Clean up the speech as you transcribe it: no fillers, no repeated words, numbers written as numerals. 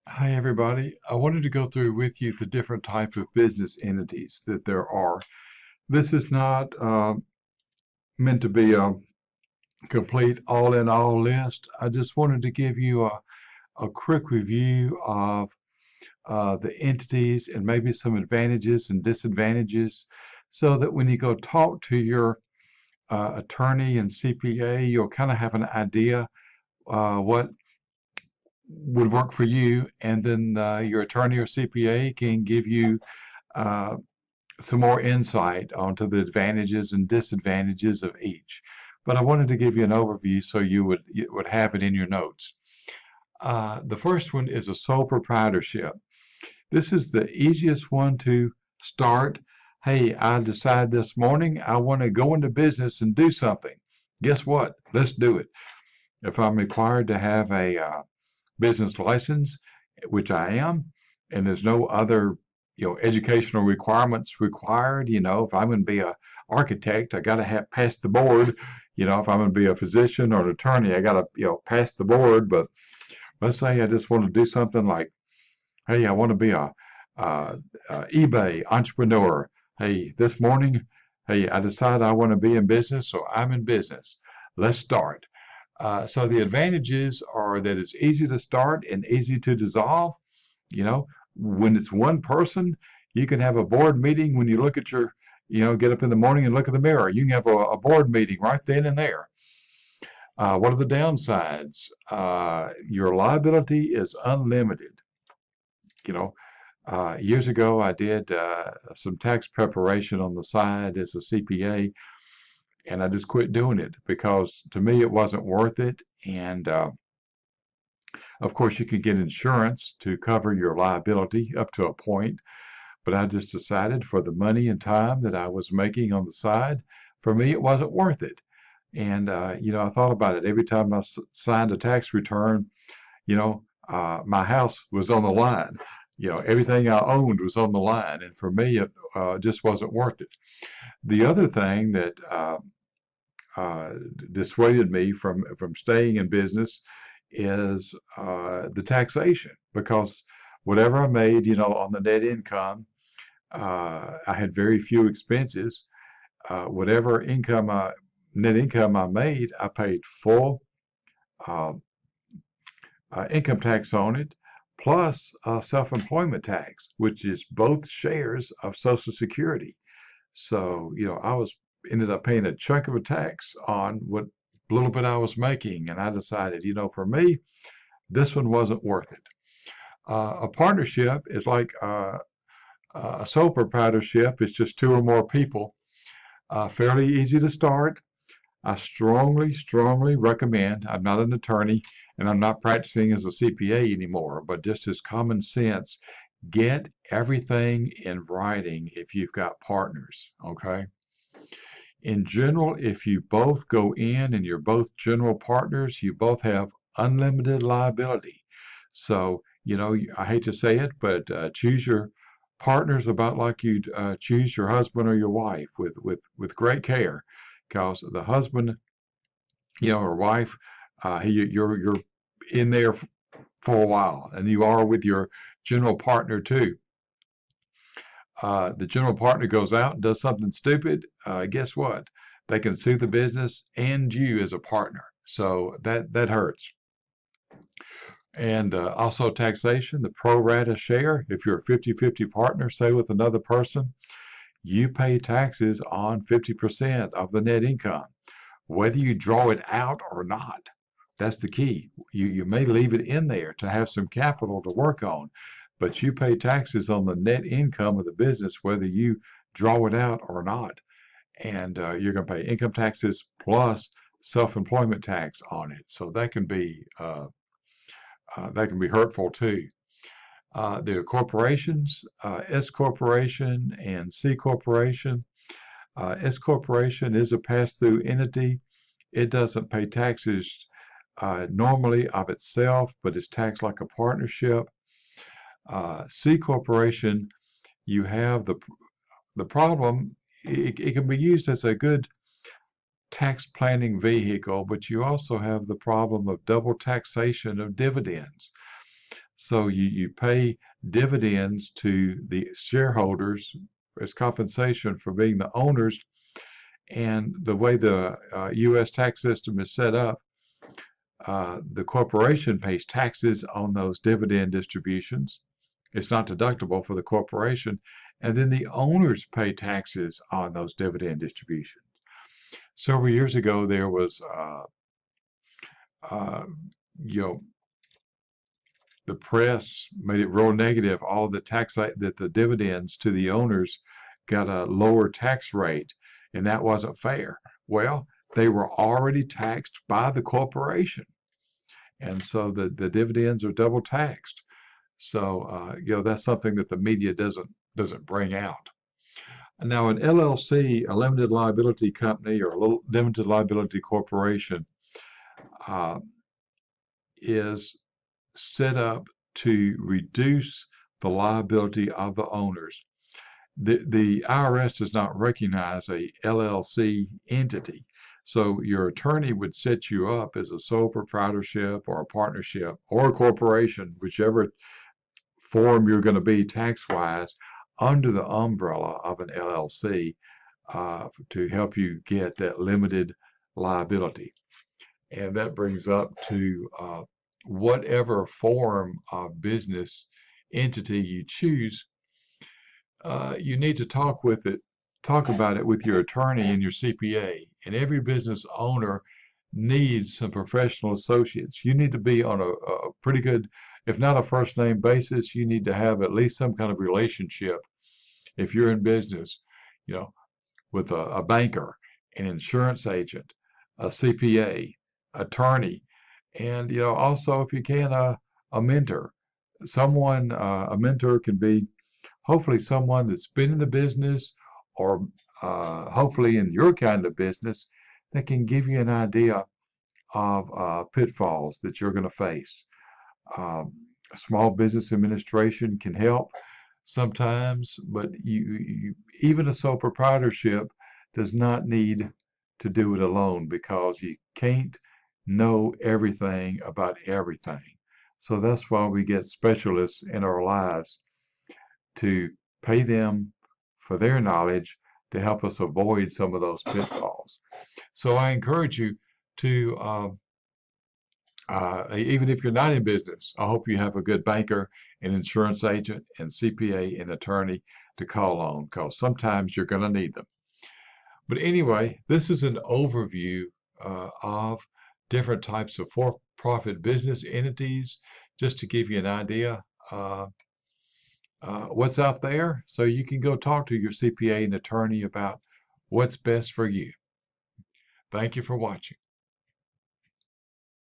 Hi, everybody. I wanted to go through with you the different type of business entities that there are. This is not meant to be a complete all-in-all list. I just wanted to give you a quick review of the entities and maybe some advantages and disadvantages so that when you go talk to your attorney and CPA, you'll kind of have an idea what would work for you, and then your attorney or CPA can give you uh, some more insight onto the advantages and disadvantages of each. But I wanted to give you an overview so you would have it in your notes. The first one is a sole proprietorship. This is the easiest one to start. Hey, I decide this morning I want to go into business and do something. Guess what? Let's do it. If I'm required to have a business license, which I am, and there's no other educational requirements required. If I'm going to be a architect, I got to have passed the board. If I'm going to be a physician or an attorney, I got to pass the board. But let's say I just want to do something like, hey, I want to be a eBay entrepreneur. Hey, this morning, hey, I decide I want to be in business, so I'm in business. Let's start. So the advantages are that it's easy to start and easy to dissolve. You know, when it's one person, you can have a board meeting when you look at get up in the morning and look in the mirror. You can have a board meeting right then and there. What are the downsides? Your liability is unlimited. You know, Years ago, I did some tax preparation on the side as a CPA, and I just quit doing it because to me it wasn't worth it. And of course, you could get insurance to cover your liability up to a point, but I just decided for the money and time that I was making on the side, for me, it wasn't worth it. And, I thought about it every time I signed a tax return, my house was on the line. Everything I owned was on the line. And for me, it just wasn't worth it. The other thing that uh, dissuaded me from staying in business is the taxation because whatever I made, on the net income, I had very few expenses. Whatever net income I made, I paid full uh, income tax on it, plus self-employment tax, which is both shares of Social Security. So, I was ended up paying a chunk of a tax on what little bit I was making, and I decided, for me, this one wasn't worth it. A partnership is like a sole proprietorship. It's just two or more people. Fairly easy to start. I strongly, strongly recommend. I'm not an attorney and I'm not practicing as a CPA anymore, but just as common sense, get everything in writing if you've got partners. Okay. In general, if you both go in and you're both general partners, you both have unlimited liability. So, I hate to say it, but choose your partners about like you'd choose your husband or your wife with great care, because the husband, or wife, you're in there for a while, and you are with your general partner too. The general partner goes out and does something stupid, guess what? They can sue the business and you as a partner. So that hurts. And also taxation, the pro rata share. If you're a 50-50 partner, say with another person, you pay taxes on 50% of the net income, whether you draw it out or not. That's the key. You may leave it in there to have some capital to work on, but you pay taxes on the net income of the business, whether you draw it out or not. And you're going to pay income taxes plus self-employment tax on it. So that can be hurtful too. There are corporations, S corporation and C corporation. S corporation is a pass-through entity. It doesn't pay taxes normally of itself, but is taxed like a partnership. C corporation, you have the problem. It can be used as a good tax planning vehicle, but you also have the problem of double taxation of dividends. So you pay dividends to the shareholders as compensation for being the owners. And the way the U.S. tax system is set up, the corporation pays taxes on those dividend distributions. It's not deductible for the corporation. And then the owners pay taxes on those dividend distributions. Several years ago, there was, uh, you know, the press made it real negative. All the that the dividends to the owners got a lower tax rate, and that wasn't fair. Well, they were already taxed by the corporation, and so the dividends are double taxed. So that's something that the media doesn't bring out. Now, an LLC, a limited liability company or a limited liability corporation, uh, is set up to reduce the liability of the owners. The IRS does not recognize a LLC entity. So your attorney would set you up as a sole proprietorship or a partnership or a corporation, whichever form you're going to be tax-wise, under the umbrella of an LLC to help you get that limited liability. And that brings up to whatever form of business entity you choose, you need to talk about it with your attorney and your CPA. And every business owner needs some professional associates. You need to be on a pretty good, if not a first name basis, you need to have at least some kind of relationship if you're in business, you know, with a banker, an insurance agent, a CPA, attorney, and also if you can a mentor. A mentor can be hopefully someone that's been in the business or hopefully in your kind of business that can give you an idea of pitfalls that you're going to face. Um, Small business administration can help sometimes, but even a sole proprietorship does not need to do it alone because you can't know everything about everything. So that's why we get specialists in our lives to pay them for their knowledge to help us avoid some of those pitfalls. So I encourage you to, even if you're not in business, I hope you have a good banker, an insurance agent, and CPA and attorney to call on because sometimes you're going to need them. But anyway, this is an overview of different types of for-profit business entities, just to give you an idea. What's out there so you can go talk to your CPA and attorney about what's best for you. Thank you for watching.